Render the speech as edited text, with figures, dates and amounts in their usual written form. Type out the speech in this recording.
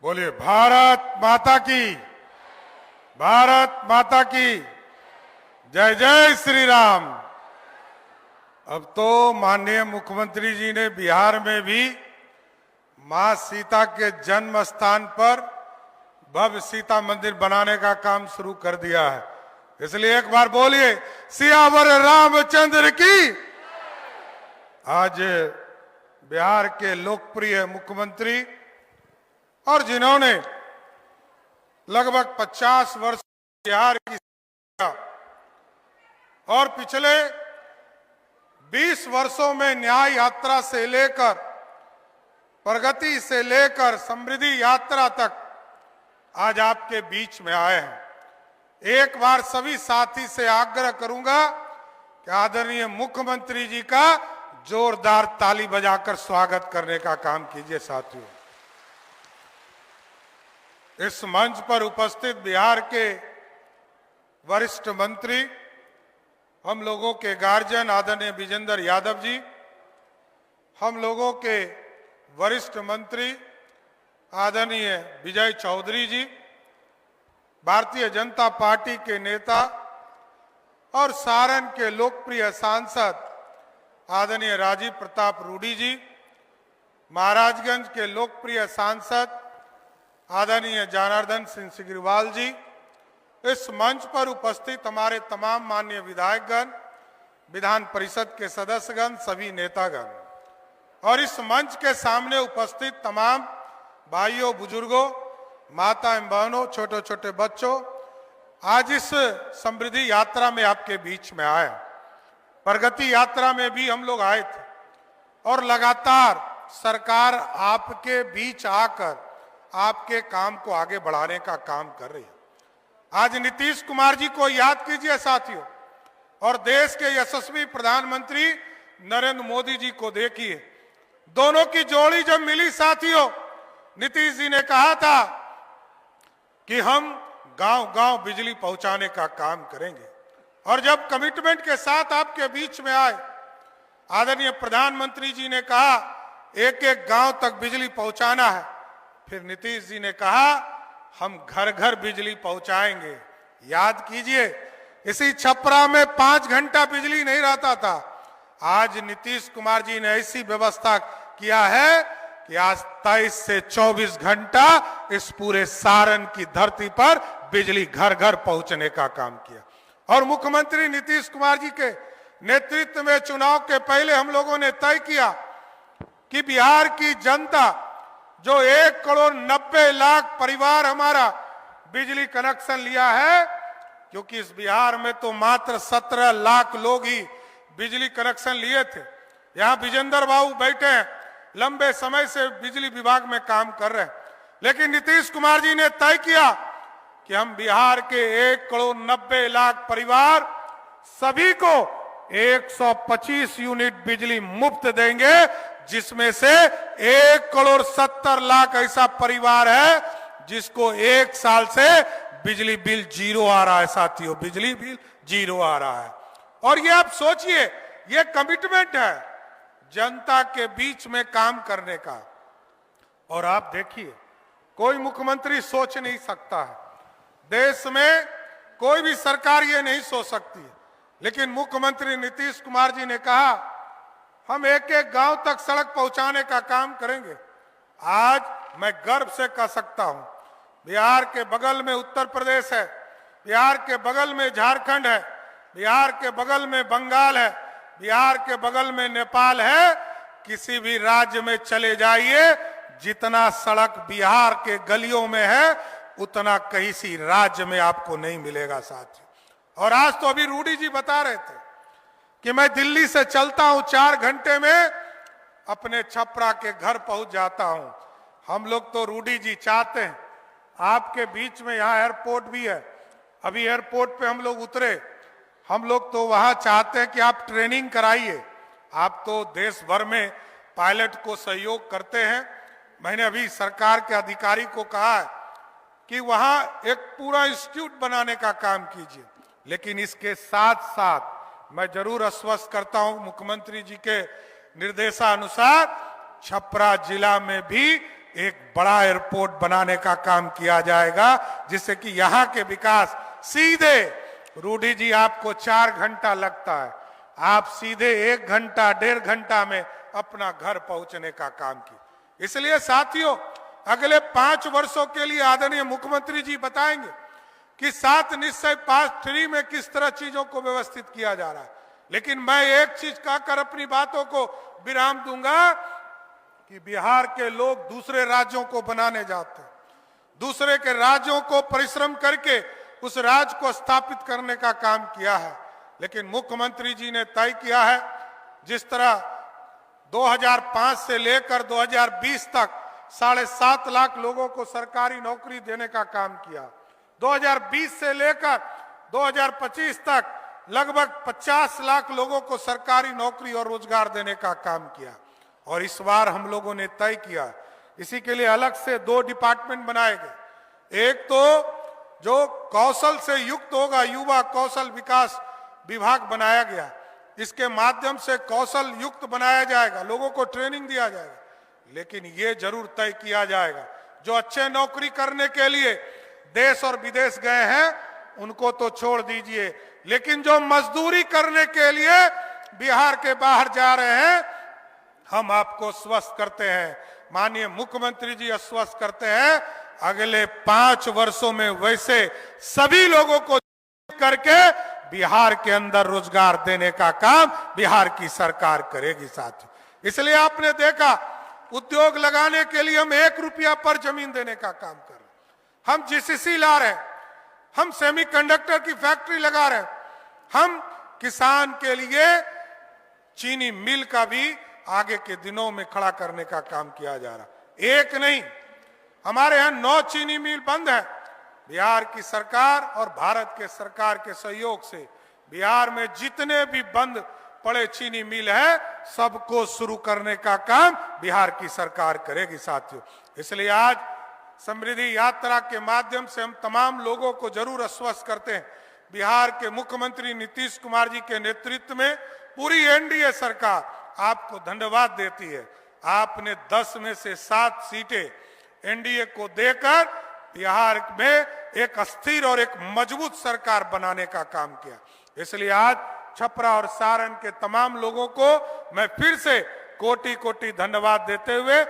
बोलिए भारत माता की, भारत माता की जय जय श्री राम। अब तो माननीय मुख्यमंत्री जी ने बिहार में भी मां सीता के जन्म स्थान पर भव्य सीता मंदिर बनाने का काम शुरू कर दिया है। इसलिए एक बार बोलिए सियावर रामचंद्र की। आज बिहार के लोकप्रिय मुख्यमंत्री और जिन्होंने लगभग 50 वर्ष बिहार की और पिछले 20 वर्षों में न्याय यात्रा से लेकर प्रगति से लेकर समृद्धि यात्रा तक आज आपके बीच में आए हैं। एक बार सभी साथी से आग्रह करूंगा कि आदरणीय मुख्यमंत्री जी का जोरदार ताली बजाकर स्वागत करने का काम कीजिए। साथियों, इस मंच पर उपस्थित बिहार के वरिष्ठ मंत्री, हम लोगों के गार्जियन आदरणीय विजेंद्र यादव जी, हम लोगों के वरिष्ठ मंत्री आदरणीय विजय चौधरी जी, भारतीय जनता पार्टी के नेता और सारण के लोकप्रिय सांसद आदरणीय राजीव प्रताप रूडी जी, महाराजगंज के लोकप्रिय सांसद आदरणीय जनार्दन सिंह सिग्रीवाल जी, इस मंच पर उपस्थित हमारे तमाम माननीय विधायकगण, विधान परिषद के सदस्यगण, सभी नेतागण और इस मंच के सामने उपस्थित तमाम भाइयों, बुजुर्गों, माता एवं बहनों, छोटे छोटे बच्चों, आज इस समृद्धि यात्रा में आपके बीच में आए। प्रगति यात्रा में भी हम लोग आए थे और लगातार सरकार आपके बीच आकर आपके काम को आगे बढ़ाने का काम कर रही है। आज नीतीश कुमार जी को याद कीजिए साथियों, और देश के यशस्वी प्रधानमंत्री नरेंद्र मोदी जी को देखिए। दोनों की जोड़ी जब मिली साथियों, नीतीश जी ने कहा था कि हम गांव-गांव बिजली पहुंचाने का काम करेंगे, और जब कमिटमेंट के साथ आपके बीच में आए, आदरणीय प्रधानमंत्री जी ने कहा एक एक गांव तक बिजली पहुंचाना है। फिर नीतीश जी ने कहा हम घर घर बिजली पहुंचाएंगे। याद कीजिए, इसी छपरा में 5 घंटा बिजली नहीं रहता था। आज नीतीश कुमार जी ने ऐसी व्यवस्था किया है कि आज 23 से 24 घंटा इस पूरे सारण की धरती पर बिजली घर घर पहुंचने का काम किया। और मुख्यमंत्री नीतीश कुमार जी के नेतृत्व में चुनाव के पहले हम लोगों ने तय किया कि बिहार की जनता जो 1,90,00,000 परिवार हमारा बिजली कनेक्शन लिया है, क्योंकि इस बिहार में तो मात्र 17 लाख लोग ही बिजली कनेक्शन लिए थे। यहाँ विजेंद्र बाबू बैठे हैं, लंबे समय से बिजली विभाग में काम कर रहे हैं, लेकिन नीतीश कुमार जी ने तय किया कि हम बिहार के 1,90,00,000 परिवार सभी को 125 यूनिट बिजली मुफ्त देंगे, जिसमें से 1,70,00,000 ऐसा परिवार है जिसको 1 साल से बिजली बिल 0 आ रहा है। साथियों, बिजली बिल 0 आ रहा है। और ये आप सोचिए, ये कमिटमेंट है जनता के बीच में काम करने का। और आप देखिए, कोई मुख्यमंत्री सोच नहीं सकता है, देश में कोई भी सरकार ये नहीं सोच सकती है, लेकिन मुख्यमंत्री नीतीश कुमार जी ने कहा हम एक एक गांव तक सड़क पहुंचाने का काम करेंगे। आज मैं गर्व से कह सकता हूं, बिहार के बगल में उत्तर प्रदेश है, बिहार के बगल में झारखंड है, बिहार के बगल में बंगाल है, बिहार के बगल में नेपाल है। किसी भी राज्य में चले जाइए, जितना सड़क बिहार के गलियों में है उतना कहीं सी राज्य में आपको नहीं मिलेगा साथियों। और आज तो अभी रूडी जी बता रहे थे कि मैं दिल्ली से चलता हूं, 4 घंटे में अपने छपरा के घर पहुंच जाता हूं। हम लोग तो रूडी जी चाहते हैं, आपके बीच में यहाँ एयरपोर्ट भी है, अभी एयरपोर्ट पे हम लोग उतरे, हम लोग तो वहां चाहते हैं कि आप ट्रेनिंग कराइए। आप तो देश भर में पायलट को सहयोग करते हैं। मैंने अभी सरकार के अधिकारी को कहा है कि वहां एक पूरा इंस्टीट्यूट बनाने का काम कीजिए, लेकिन इसके साथ साथ मैं जरूर आश्वस्त करता हूं मुख्यमंत्री जी के निर्देशानुसार छपरा जिला में भी एक बड़ा एयरपोर्ट बनाने का काम किया जाएगा, जिससे कि यहाँ के विकास सीधे, रूढ़ी जी आपको 4 घंटा लगता है, आप सीधे 1 घंटा 1.5 घंटा में अपना घर पहुंचने का काम किया। इसलिए साथियों, अगले 5 वर्षों के लिए आदरणीय मुख्यमंत्री जी बताएंगे कि 7 निश्चय पास 3 में किस तरह चीजों को व्यवस्थित किया जा रहा है। लेकिन मैं एक चीज कहकर अपनी बातों को विराम दूंगा कि बिहार के लोग दूसरे राज्यों को बनाने जाते हैं, दूसरे के राज्यों को परिश्रम करके उस राज्य को स्थापित करने का काम किया है। लेकिन मुख्यमंत्री जी ने तय किया है, जिस तरह 2005 से लेकर 2020 तक 7.5 लाख लोगों को सरकारी नौकरी देने का काम किया, 2020 से लेकर 2025 तक लगभग 50 लाख लोगों को सरकारी नौकरी और रोजगार देने का काम किया। और इस बार हम लोगों ने तय किया, इसी के लिए अलग से 2 डिपार्टमेंट बनाए गए। एक तो जो कौशल से युक्त होगा, युवा कौशल विकास विभाग बनाया गया, इसके माध्यम से कौशल युक्त बनाया जाएगा, लोगों को ट्रेनिंग दिया जाएगा। लेकिन ये जरूर तय किया जाएगा, जो अच्छे नौकरी करने के लिए देश और विदेश गए हैं उनको तो छोड़ दीजिए, लेकिन जो मजदूरी करने के लिए बिहार के बाहर जा रहे हैं, हम आपको स्वस्थ करते हैं, माननीय मुख्यमंत्री जी आश्वस्त करते हैं, अगले 5 वर्षों में वैसे सभी लोगों को करके बिहार के अंदर रोजगार देने का काम बिहार की सरकार करेगी साथियों। इसलिए आपने देखा, उद्योग लगाने के लिए हम 1 रुपया पर जमीन देने का काम कर रहे हैं, हम जीसीसी ला रहे हैं, हम सेमीकंडक्टर की फैक्ट्री लगा रहे हैं, हम किसान के लिए चीनी मिल का भी आगे के दिनों में खड़ा करने का काम किया जा रहा। एक नहीं, हमारे यहाँ 9 चीनी मिल बंद है। बिहार की सरकार और भारत के सरकार के सहयोग से बिहार में जितने भी बंद पड़े चीनी मिल है, सबको शुरू करने का काम बिहार की सरकार करेगी साथियों। इसलिए आज समृद्धि यात्रा के माध्यम से हम तमाम लोगों को जरूर आश्वस्त करते हैं, बिहार के मुख्यमंत्री नीतीश कुमार जी के नेतृत्व में पूरी एनडीए सरकार आपको धन्यवाद देती है। आपने 10 में से 7 सीटें एनडीए को देकर बिहार में एक अस्थिर और एक मजबूत सरकार बनाने का काम किया। इसलिए आज छपरा और सारण के तमाम लोगों को मैं फिर से कोटि कोटि धन्यवाद देते हुए